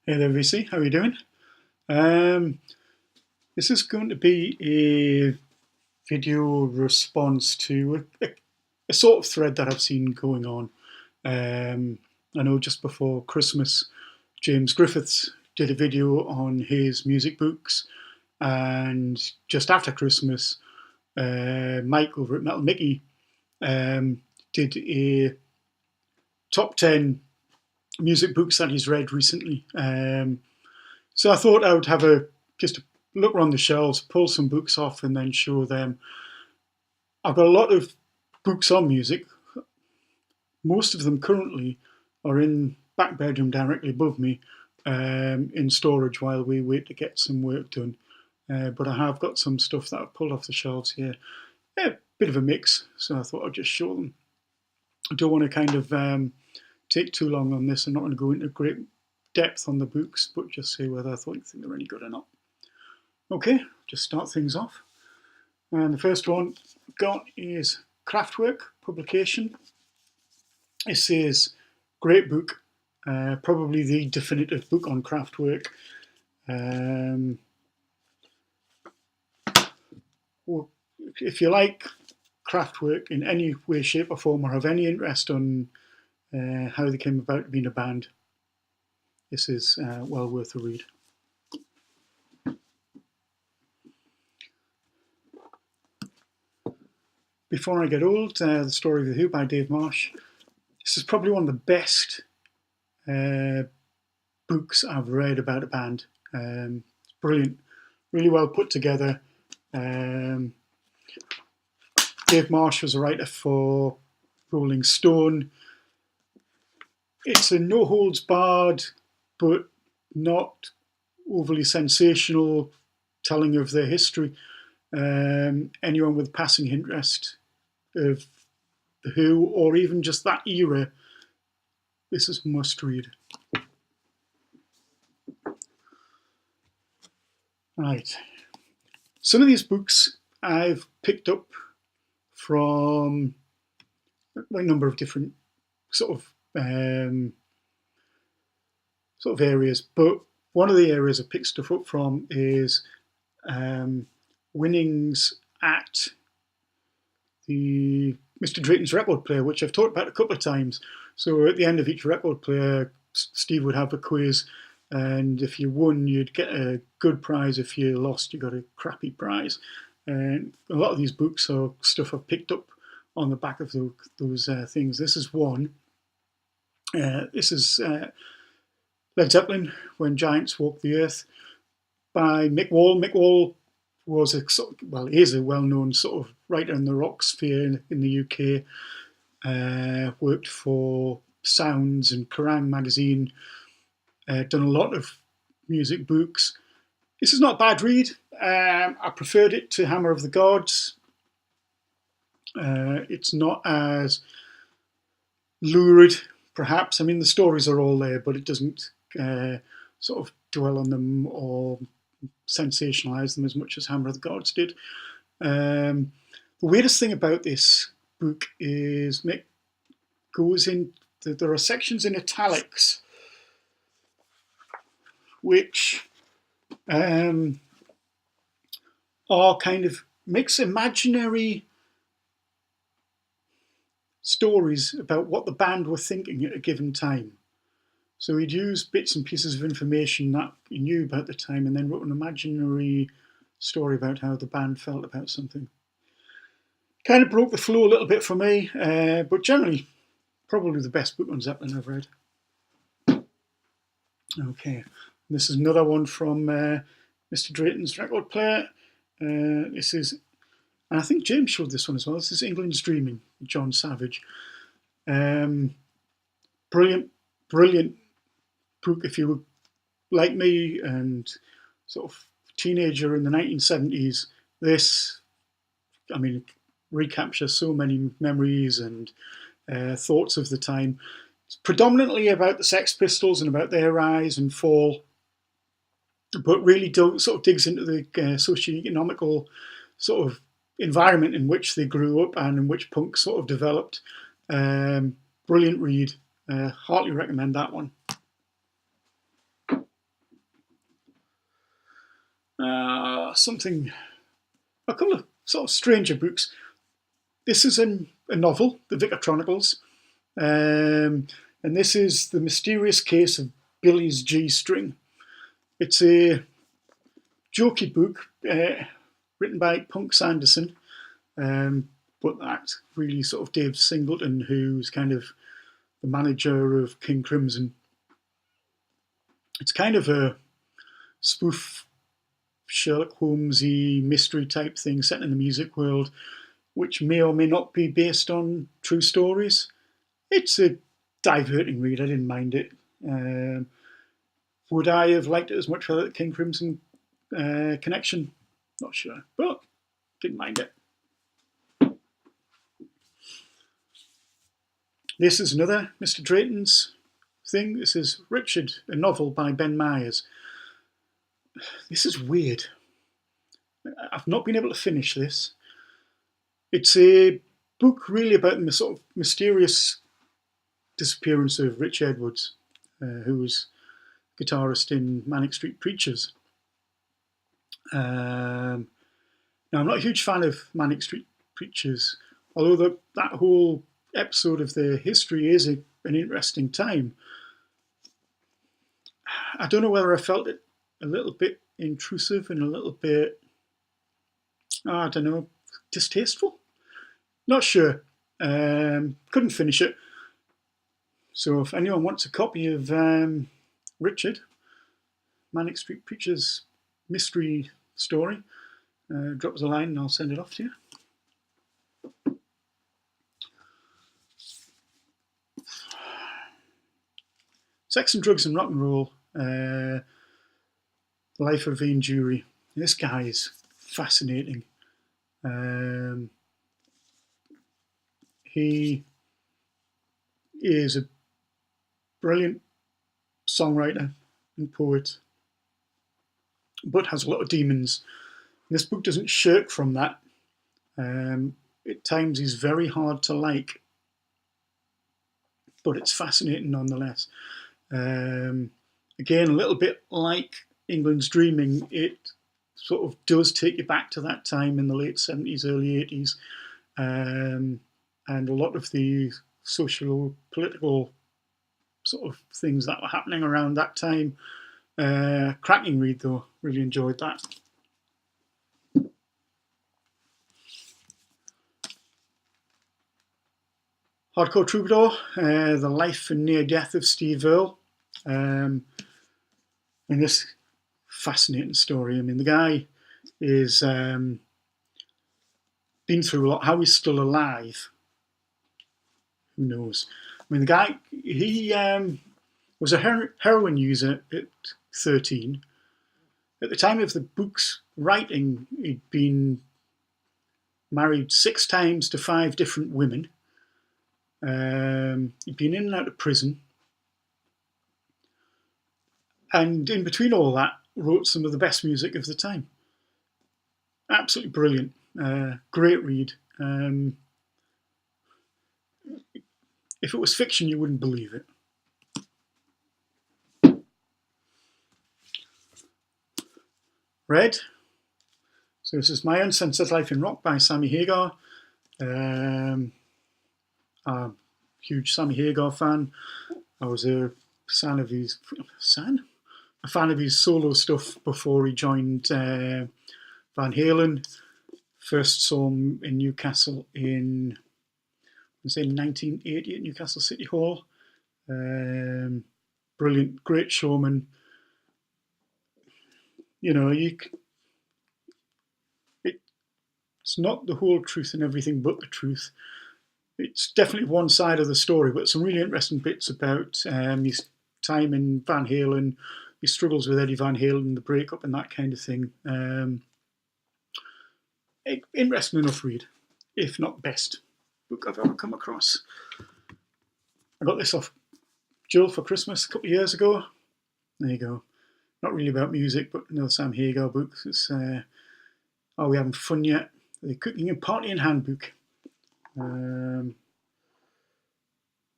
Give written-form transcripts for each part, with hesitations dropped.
Hey there, VC. How are you doing? Um, this is going to be a video response to a sort of thread that I've seen going on. Um, I know just before Christmas, James Griffiths did a video on his music books, and just after Christmas, Mike over at MetalMickey did a top 10 music books that he's read recently. So I thought I would have just a look around the shelves, pull some books off, and then show them. I've got a lot of books on music. Most of them currently are in back bedroom directly above me, in storage while we wait to get some work done. But I have got some stuff that I've pulled off the shelves here. Yeah, a bit of a mix, so I thought I'd just show them. I don't want to kind of take too long on this. I'm not going to go into great depth on the books, but just say whether I think they're any good or not. Okay, just start things off. And the first one I've got is Kraftwerk publication. It says, great book, probably the definitive book on Kraftwerk. Well, if you like Kraftwerk in any way, shape or form, or have any interest on how they came about being a band, this is well worth a read. Before I Get Old, The Story of the Who by Dave Marsh. This is probably one of the best books I've read about a band. It's brilliant, really well put together. Dave Marsh was a writer for Rolling Stone. It's a no-holds-barred, but not overly sensational telling of their history. Anyone with passing interest of the Who, or even just that era, this is a must read. Right. Some of these books I've picked up from a number of different sort of areas, but one of the areas I picked stuff up from is winnings at the Mr. Drayton's record player, which I've talked about a couple of times. So at the end of each record player, Steve would have a quiz, and if you won, you'd get a good prize. If you lost, you got a crappy prize. And a lot of these books are stuff I've picked up on the back of those things. This is one. This is Led Zeppelin, When Giants Walk the Earth, by Mick Wall. Mick Wall was is a well-known sort of writer in the rock sphere in the UK. Worked for Sounds and Kerrang magazine. Done a lot of music books. This is not a bad read. I preferred it to Hammer of the Gods. It's not as lurid, perhaps. I mean, the stories are all there, but it doesn't sort of dwell on them or sensationalize them as much as Hammer of the Gods did. The weirdest thing about this book is Mick goes in, there are sections in italics which are kind of makes imaginary stories about what the band were thinking at a given time. So he'd use bits and pieces of information that he knew about the time and then wrote an imaginary story about how the band felt about something. Kind of broke the flow a little bit for me, but generally probably the best book on Zeppelin I've read. Okay, this is another one from Mr. Drayton's record player. This is, and I think James showed this one as well. This is England's Dreaming, John Savage. Brilliant, brilliant book if you were like me and sort of teenager in the 1970s. This, I mean, recaptures so many memories and thoughts of the time. It's predominantly about the Sex Pistols and about their rise and fall, but really sort of digs into the socio-economical sort of environment in which they grew up and in which punk sort of developed. Brilliant read. Heartily recommend that one. something, a couple of sort of stranger books. This is a novel, The Vicar Chronicles, and this is The Mysterious Case of Billy's G-String. It's a jokey book written by Punk Sanderson, but that's really sort of Dave Singleton, who's kind of the manager of King Crimson. It's kind of a spoof Sherlock Holmesy mystery type thing set in the music world, which may or may not be based on true stories. It's a diverting read. I didn't mind it. Would I have liked it as much for the King Crimson connection? Not sure, but didn't mind it. This is another Mr. Drayton's thing. This is Richard, a novel by Ben Myers. This is weird. I've not been able to finish this. It's a book really about the sort of mysterious disappearance of Rich Edwards, who was guitarist in Manic Street Preachers. Now, I'm not a huge fan of Manic Street Preachers, although that whole episode of their history is an interesting time. I don't know whether I felt it a little bit intrusive and a little bit, I don't know, distasteful. Not sure. Couldn't finish it. So if anyone wants a copy of Richard, Manic Street Preachers mystery story, drop us a line and I'll send it off to you. Sex and Drugs and Rock and Roll, The Life of Ian Dury. This guy is fascinating. He is a brilliant songwriter and poet, but has a lot of demons. This book doesn't shirk from that. At times he's very hard to like, but it's fascinating nonetheless. Again, a little bit like England's Dreaming, it sort of does take you back to that time in the late 70s, early 80s, and a lot of the social, political sort of things that were happening around that time. Cracking read though, really enjoyed that. Hardcore Troubadour, The Life and Near Death of Steve Earle. And this fascinating story. I mean, the guy is been through a lot. How he's still alive, who knows? I mean, the guy, he was a heroin user at 13. At the time of the book's writing, he'd been married 6 times to 5 different women. He'd been in and out of prison. And in between all that, wrote some of the best music of the time. Absolutely brilliant. Great read. If it was fiction, you wouldn't believe it. Red. So this is My Uncensored Life in Rock by Sammy Hagar. I'm a huge Sammy Hagar fan. I was a fan of his solo stuff before he joined Van Halen. First saw him in Newcastle in 1980 at Newcastle City Hall. Brilliant, great showman. You know, it's not the whole truth and everything but the truth. It's definitely one side of the story, but some really interesting bits about his time in Van Halen, his struggles with Eddie Van Halen, the breakup and that kind of thing. Interesting enough read, if not best book I've ever come across. I got this off Jill for Christmas a couple of years ago. There you go. Not really about music, but another Sam Hagar book. It's Are We Having Fun Yet? The Cooking and Partying Handbook.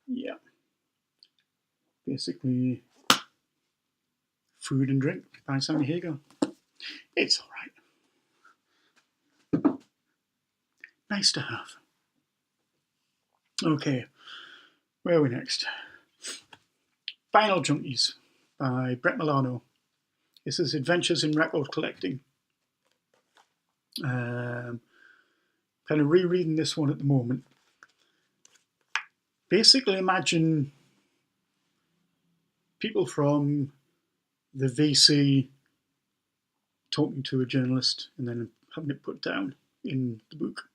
Yeah. Basically, food and drink by Sammy Hagar. It's all right. Nice to have. Okay, where are we next? Vinyl Junkies by Brett Milano. This is Adventures in Record Collecting. Kind of rereading this one at the moment. Basically, imagine people from the VC talking to a journalist and then having it put down in the book.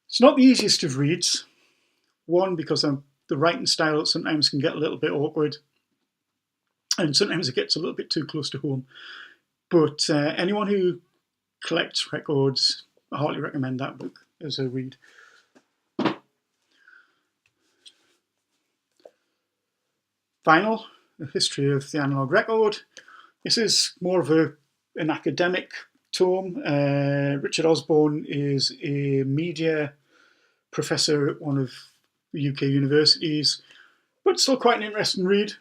It's not the easiest of reads. One, because the writing style sometimes can get a little bit awkward, and sometimes it gets a little bit too close to home. But anyone who collects records, I highly recommend that book as a read. Vinyl, a history of the analog record. This is more of an academic tome. Richard Osborne is a media professor at one of the UK universities, but still quite an interesting read.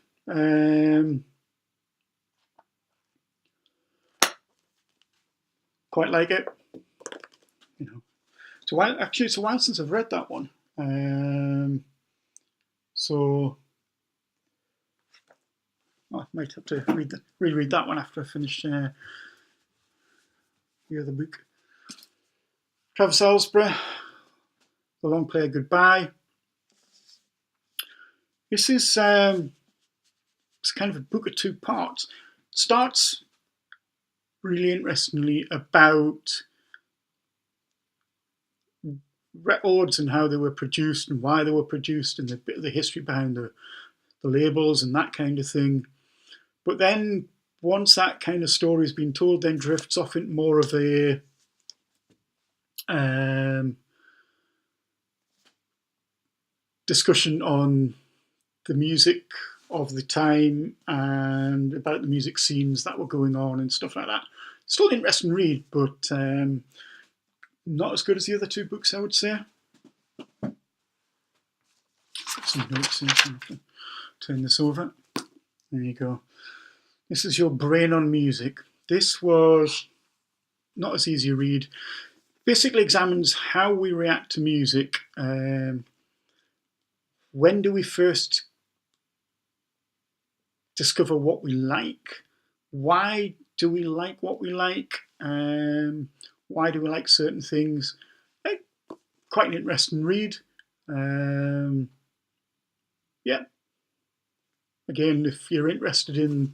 Quite like it. You know, it's a while since I've read that one. So I might have to reread that one after I finish the other book. Trevor Salisbury, The Long Player Goodbye. This is it's kind of a book of two parts. It starts really interestingly about records and how they were produced and why they were produced and the history behind the labels and that kind of thing. But then once that kind of story's been told, then drifts off into more of a discussion on the music of the time and about the music scenes that were going on and stuff like that. Still an interesting read, but not as good as the other two books, I would say. Some notes here, so I have to turn this over. There you go. This is Your Brain on Music. This was not as easy a read. Basically examines how we react to music. When do we first discover what we like? Why do we like what we like? Why do we like certain things? Quite an interesting read. Yeah. Again, if you're interested in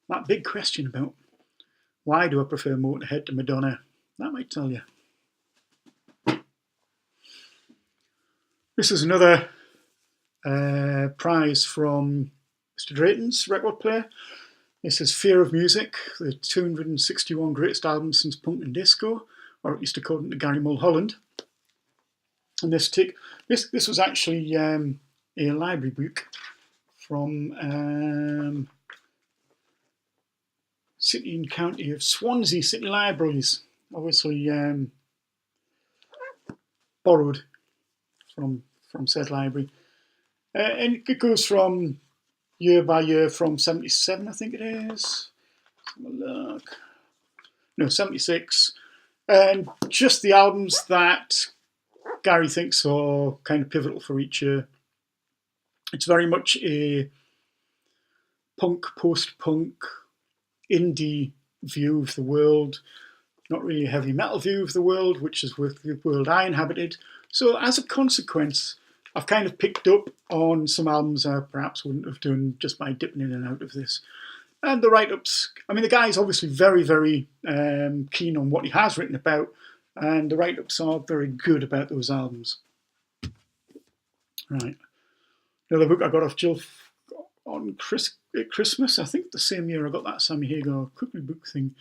that big question about why do I prefer Motorhead to Madonna, that might tell you. This is another prize from Mr. Drayton's record player. This is Fear of Music, the 261 greatest albums since punk and disco, or at least according to Gary Mulholland. And this was actually a library book from City and County of Swansea City Libraries, obviously borrowed from said library. And it goes from year by year from 77, I think it is. Let's have a look. No, 76. And just the albums that Gary thinks are kind of pivotal for each year. It's very much a punk, post-punk, indie view of the world, not really a heavy metal view of the world, which is the world I inhabited. So as a consequence, I've kind of picked up on some albums I perhaps wouldn't have done just by dipping in and out of this. And the write-ups, I mean, the guy's obviously very, very keen on what he has written about, and the write-ups are very good about those albums. Right. Another book I got off Jill on Christmas, I think the same year I got that Sammy Hagar cookery book thing.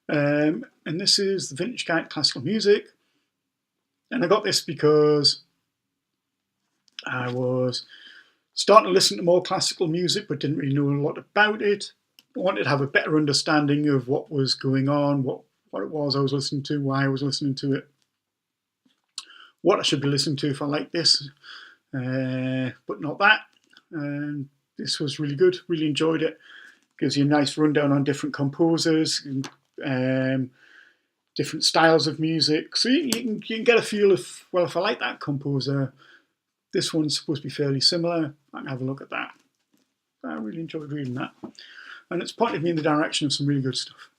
And this is The Vintage Guide to Classical Music. And I got this because I was starting to listen to more classical music, but didn't really know a lot about it. I wanted to have a better understanding of what was going on, what it was I was listening to, why I was listening to it, what I should be listening to if I like this, but not that. And this was really good, really enjoyed it. gives you a nice rundown on different composers, different styles of music. So you can get a feel of, well, if I like that composer, this one's supposed to be fairly similar. I can have a look at that. I really enjoyed reading that. And it's pointed me in the direction of some really good stuff.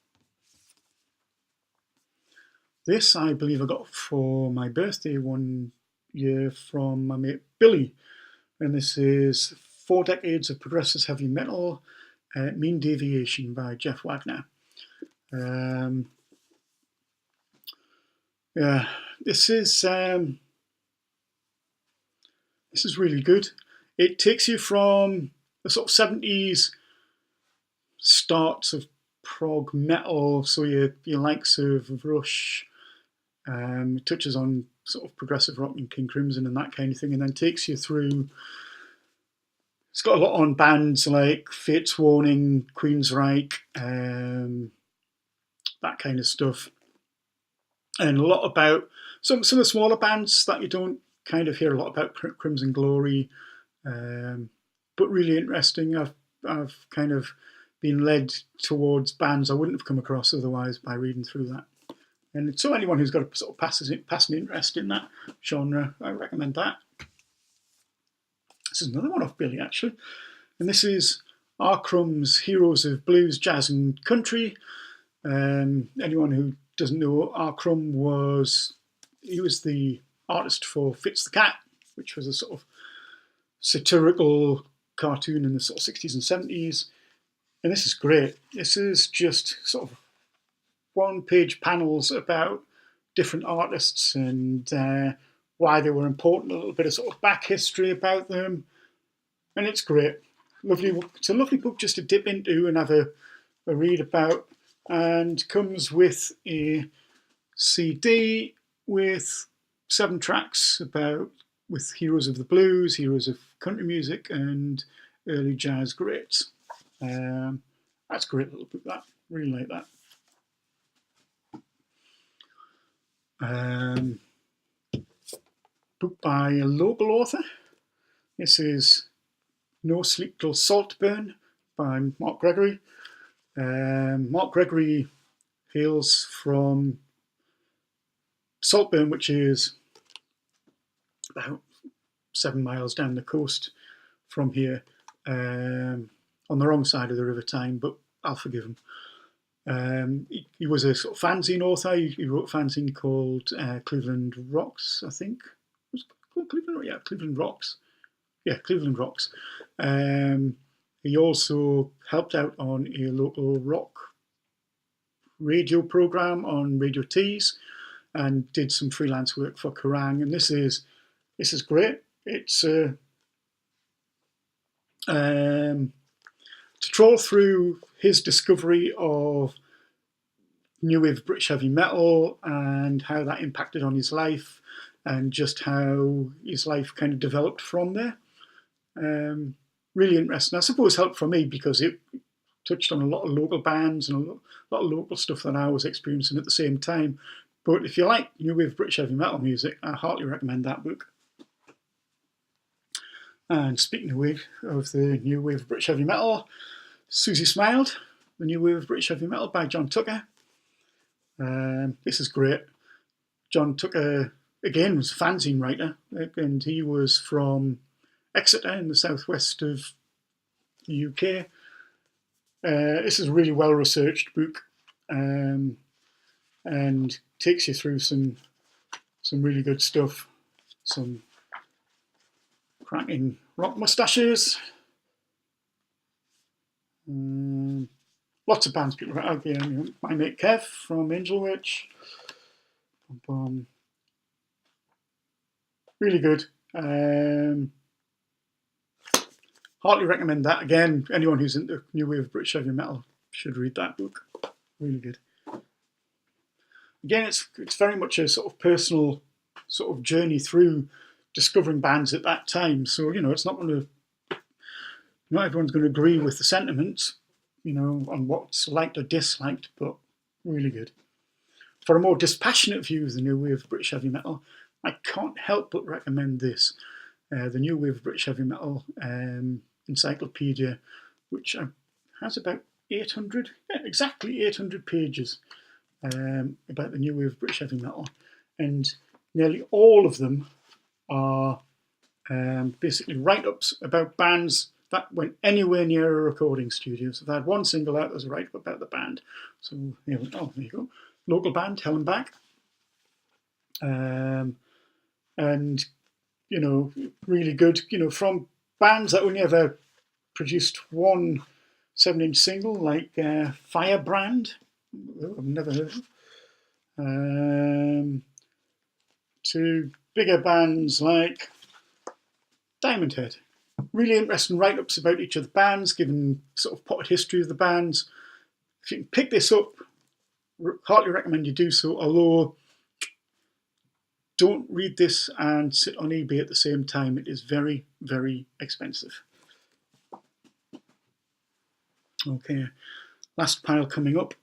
This, I believe I got for my birthday one year from my mate Billy. And this is 4 Decades of Progressive Heavy Metal, Mean Deviation by Jeff Wagner. Yeah, this is really good. It takes you from the sort of 70s starts of prog metal, so your likes of Rush, it touches on sort of progressive rock and King Crimson and that kind of thing, and then takes you through. It's got a lot on bands like Fate's Warning, Queensryche, that kind of stuff, and a lot about some of the smaller bands that you don't kind of hear a lot about, Crimson Glory, but really interesting. I've kind of been led towards bands I wouldn't have come across otherwise by reading through that. And so anyone who's got a sort of passing interest in that genre, I recommend that. This is another one off Billy, actually. And this is R. Crumb's Heroes of Blues, Jazz and Country. Anyone who doesn't know, R. Crumb was the artist for Fitz the Cat, which was a sort of satirical cartoon in the sort of 60s and 70s. And this is great. This is just sort of one-page panels about different artists and why they were important, a little bit of sort of back history about them. And it's great. Lovely. It's a lovely book just to dip into and have a read about, and comes with a CD with 7 tracks with heroes of the blues, heroes of country music, and early jazz greats. That's a great little book, that. Really like that. Book by a local author. This is No Sleep Till Saltburn by Mark Gregory. Mark Gregory hails from Saltburn, which is about 7 miles down the coast from here, on the wrong side of the River Tyne, but I'll forgive him. He was a sort of fanzine author. He wrote a fanzine called Cleveland Rocks, I think. Was it called Cleveland? Yeah, Cleveland Rocks. Yeah, Cleveland Rocks. He also helped out on a local rock radio program on Radio Tees, and did some freelance work for Kerrang. And this is great. It's to trawl through his discovery of new wave British heavy metal and how that impacted on his life, and just how his life kind of developed from there. Really interesting. I suppose helped for me because it touched on a lot of local bands and a lot of local stuff that I was experiencing at the same time. But if you like new wave British heavy metal music, I heartily recommend that book. And speaking of the new wave of British heavy metal, Susie Smiled, the new wave of British heavy metal by John Tucker. This is great. John Tucker, again, was a fanzine writer, and he was from Exeter in the southwest of the UK. This is a really well-researched book, and takes you through some really good stuff. Some cracking rock moustaches. Lots of bands people out there. My mate Kev from Angel Witch. Really good. Heartily recommend that. Again, anyone who's into new wave British heavy metal should read that book. Really good. Again, it's very much a sort of personal sort of journey through discovering bands at that time. So, it's not everyone's going to agree with the sentiments, on what's liked or disliked, but really good. For a more dispassionate view of the new wave of British heavy metal, I can't help but recommend this, the new wave of British heavy metal encyclopedia, which has about 800, yeah, exactly 800 pages about the new wave of British heavy metal, and nearly all of them are basically write-ups about bands that went anywhere near a recording studio. So if they had one single out, there's a write-up about the band. So there you go. Local band, Hell and Back. And, you know, really good, you know, from bands that only ever produced one 7-inch single, like Firebrand, I've never heard of, to bigger bands like Diamond Head. Really interesting write-ups about each of the bands, given sort of potted history of the bands. If you can pick this up, heartily recommend you do so, although don't read this and sit on eBay at the same time. It is very, very expensive. Okay, last pile coming up.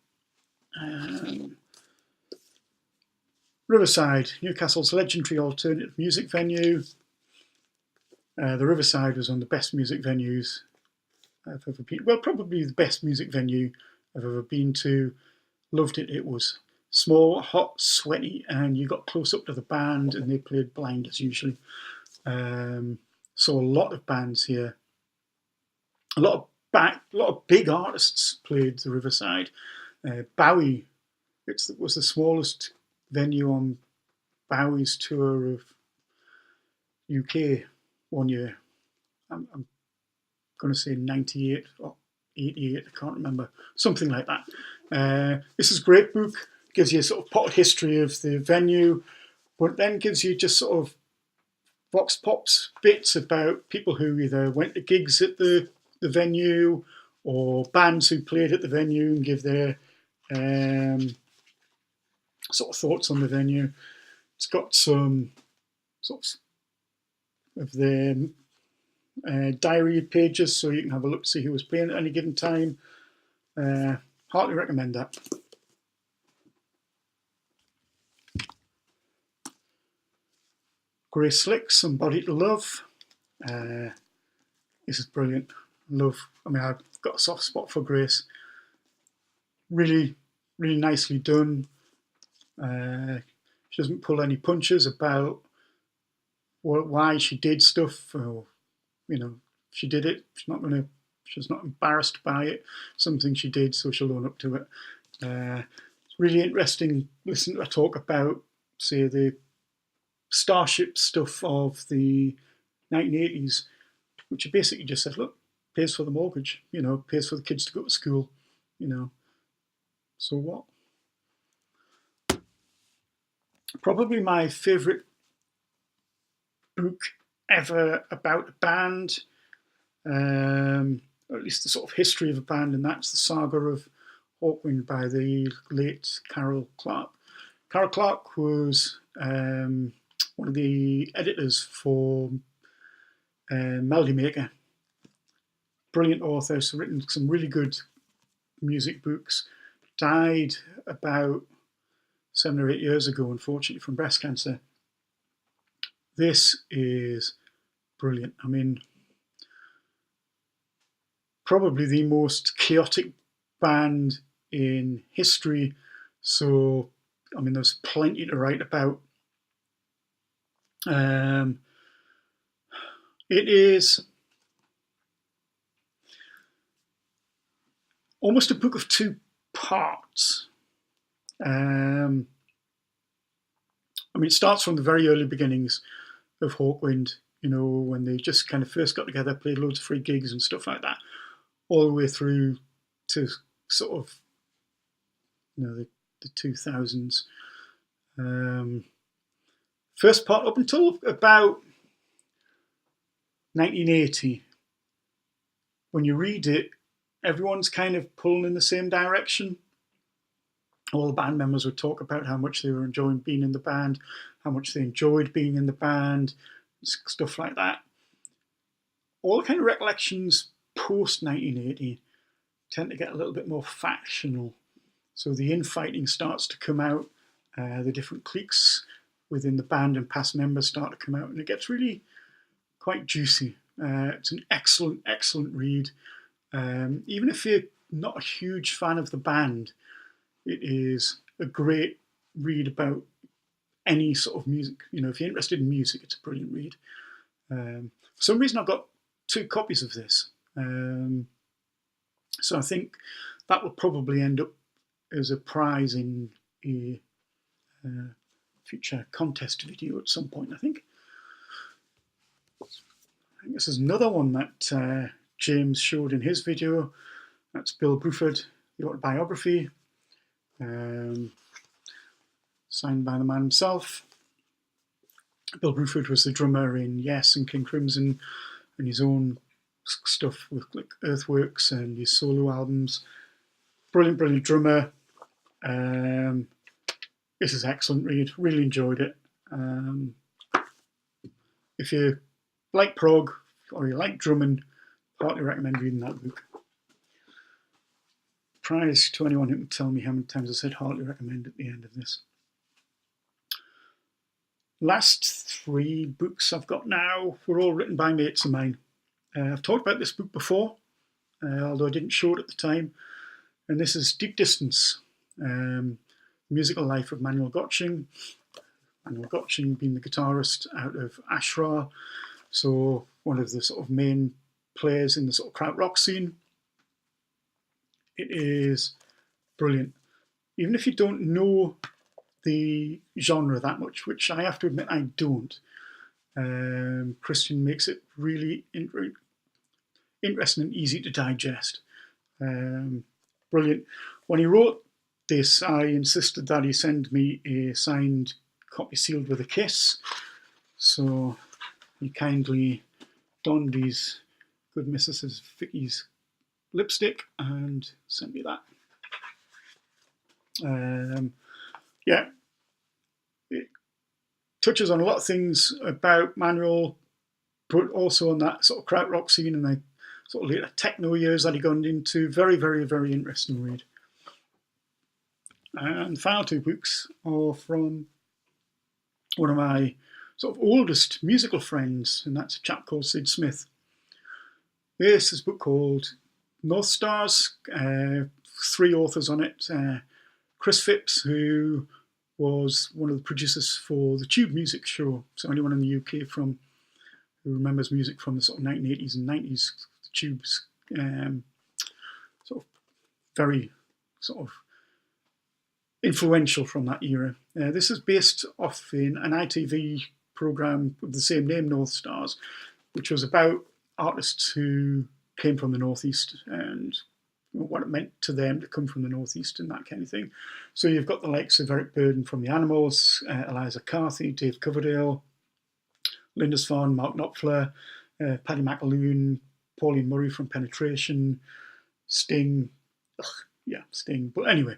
Riverside, Newcastle's legendary alternative music venue. The Riverside was one of the best music venues I've ever been. Well, probably the best music venue I've ever been to. Loved it. It was small, hot, sweaty, and you got close up to the band, and they played blind as usually. Saw a lot of bands here. A lot of big artists played the Riverside. Bowie, was the smallest venue on Bowie's tour of UK one year. I'm going to say 98 or 88, I can't remember, something like that. This is a great book, gives you a sort of potted history of the venue, but then gives you just sort of vox pops bits about people who either went to gigs at the venue or bands who played at the venue and give their sort of thoughts on the venue. It's got some sort of their diary pages, so you can have a look to see who was playing at any given time. Heartily recommend that. Grace Slick's Embodied to Love. This is brilliant. I've got a soft spot for Grace. Really, really nicely done. She doesn't pull any punches about why she did stuff, or, you know, she did it. She's not embarrassed by it. Something she did, so she'll own up to it. It's really interesting. Listen to her talk about, say, the Starship stuff of the 1980s, which basically just said, look, pays for the mortgage, you know, pays for the kids to go to school, you know. So what? Probably my favourite book ever about a band, or at least the sort of history of a band, and that's the Saga of Hawkwind by the late Carol Clark. Carol Clark was one of the editors for Melody Maker. Brilliant author, so written some really good music books. Died about 7 or 8 years ago, unfortunately, from breast cancer. This is brilliant. I mean, probably the most chaotic band in history. So, I mean, there's plenty to write about. It is almost a book of two parts. I mean, it starts from the very early beginnings of Hawkwind, you know, when they just kind of first got together, played loads of free gigs and stuff like that, all the way through to sort of, you know, the 2000s. First part up until about 1980. When you read it, everyone's kind of pulling in the same direction. All the band members would talk about how much they were enjoying being in the band, how much they enjoyed being in the band, stuff like that. All the kind of recollections post 1980 tend to get a little bit more factional. So the infighting starts to come out, the different cliques within the band and past members start to come out, and it gets really quite juicy. It's an excellent, excellent read. Even if you're not a huge fan of the band, it is a great read about any sort of music. You know, if you're interested in music, it's a brilliant read. For some reason, I've got 2 copies of this. So I think that will probably end up as a prize in a future contest video at some point, I think. I think this is another one that James showed in his video. That's Bill Bruford, the autobiography, signed by the man himself. Bill Bruford was the drummer in Yes and King Crimson, and his own stuff with like Earthworks and his solo albums. Brilliant, brilliant drummer. This is an excellent read. Really enjoyed it. If you like prog or you like drumming, heartily recommend reading that book. Prize to anyone who can tell me how many times I said heartily recommend at the end of this. Last 3 books I've got now were all written by mates of mine. I've talked about this book before, although I didn't show it at the time. And this is Deep Distance, Musical Life of Manuel Gotching. Manuel Gotching being the guitarist out of Ashra, so one of the sort of main players in the sort of krautrock scene. It is brilliant. Even if you don't know the genre that much, which I have to admit I don't, Christian makes it really interesting and easy to digest. Brilliant. When he wrote this, I insisted that he send me a signed copy sealed with a kiss. So he kindly donned his good Mrs. Vicky's lipstick and sent me that. Yeah, it touches on a lot of things about Manuel, but also on that sort of krautrock scene and the sort of later techno years that he gone into. Very, very, very interesting read. And the final 2 books are from one of my sort of oldest musical friends, and that's a chap called Sid Smith. This is a book called North Stars, 3 authors on it. Chris Phipps, who was one of the producers for the Tube Music Show. So anyone in the UK who remembers music from the sort of 1980s and 90s, the Tube's sort of very sort of influential from that era. This is based off in an ITV programme with the same name, North Stars, which was about artists who came from the Northeast and what it meant to them to come from the Northeast and that kind of thing. So you've got the likes of Eric Burdon from the Animals, Eliza Carthy, Dave Coverdale, Lindisfarne, Mark Knopfler, Paddy McAloon, Pauline Murray from Penetration, Sting. Sting. But anyway,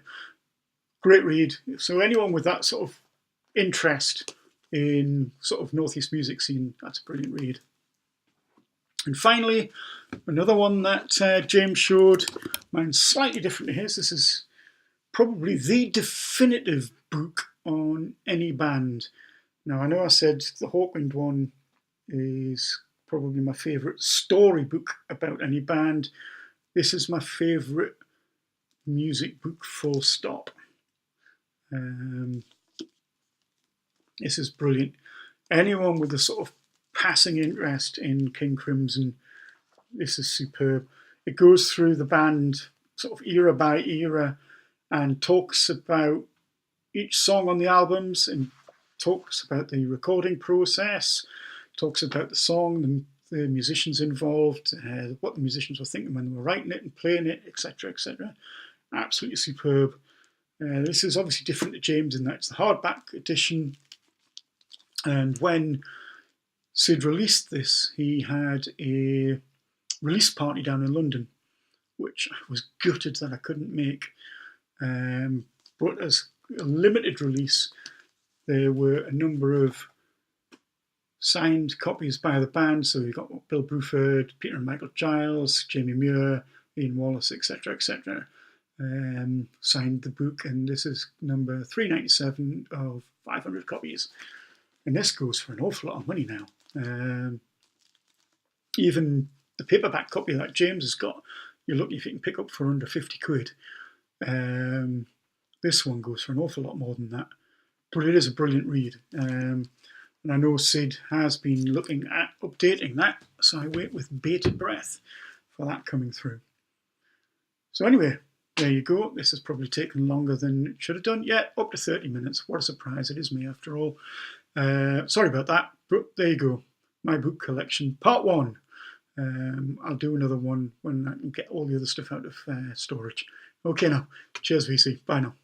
great read. So anyone with that sort of interest in sort of Northeast music scene, that's a brilliant read. And finally, another one that James showed. Mine's slightly different to his. This is probably the definitive book on any band. Now, I know I said the Hawkwind one is probably my favourite storybook about any band. This is my favourite music book, full stop. This is brilliant. Anyone with a sort of passing interest in King Crimson, this is superb. It goes through the band sort of era by era and talks about each song on the albums and talks about the recording process, talks about the song and the musicians involved, what the musicians were thinking when they were writing it and playing it, etc., etc. Absolutely superb. This is obviously different to James in that it's the hardback edition. And when Sid released this, he had a release party down in London, which I was gutted that I couldn't make. But as a limited release, there were a number of signed copies by the band. So you got Bill Bruford, Peter and Michael Giles, Jamie Muir, Ian Wallace, etc., etc. Signed the book, and this is number 397 of 500 copies. And this goes for an awful lot of money now. Even the paperback copy that James has got you're lucky if you can pick up for under 50 quid. This one goes for an awful lot more than that, but it is a brilliant read. And I know Sid has been looking at updating that, so I wait with bated breath for that coming through. So anyway, there you go. This has probably taken longer than it should have done. Yeah, up to 30 minutes. What a surprise. It is me after all. Sorry about that, but there you go. My book collection, part 1. I'll do another one when I can get all the other stuff out of storage. Okay now. Cheers, VC. Bye now.